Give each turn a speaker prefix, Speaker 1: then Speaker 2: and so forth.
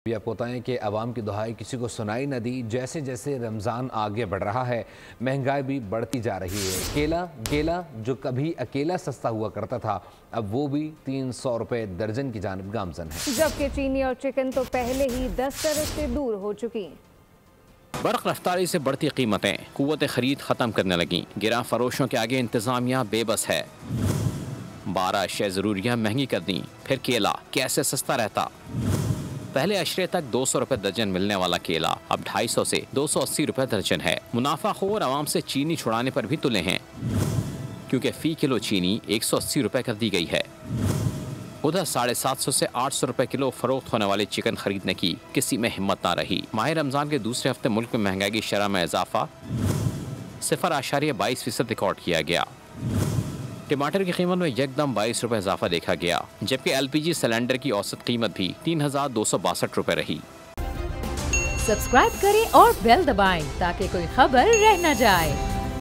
Speaker 1: भी आपको बताएं कि अवाम की दुहाई किसी को सुनाई न दी। जैसे जैसे रमज़ान आगे बढ़ रहा है महंगाई भी बढ़ती जा रही है। केला जो कभी अकेला सस्ता हुआ करता था अब वो भी 300 रुपए दर्जन की जानिब गामजन है,
Speaker 2: जबकि चीनी और चिकन तो पहले ही 10 तरफ से दूर हो चुकी।
Speaker 3: बर्क रफ्तारी से बढ़ती कीमतें कुव्वत खरीद खत्म करने लगी। गिरा फरोशों के आगे इंतजामिया बेबस है। 12 अशिया ज़रूरियाँ महंगी कर दी, फिर केला कैसे सस्ता रहता। पहले अशरे तक 200 रुपए दर्जन मिलने वाला केला अब 250 से 280 रुपए दर्जन है। मुनाफाखोर आवाम से चीनी छुड़ाने पर भी तुले हैं, क्योंकि फी किलो चीनी 180 रुपए कर दी गई है। उधर 750 से 800 रुपए किलो फरोख्त होने वाले चिकन खरीदने की किसी में हिम्मत ना रही। माह रमजान के दूसरे हफ्ते मुल्क में महंगाई की शरह में इजाफा 0.22% रिकॉर्ड किया गया। टमाटर की कीमत में यकदम 22 रुपए इजाफा देखा गया, जबकि LPG सिलेंडर की औसत कीमत भी 3262 रुपए रही।
Speaker 4: सब्सक्राइब करें और बेल दबाएं ताकि कोई खबर रह न जाए।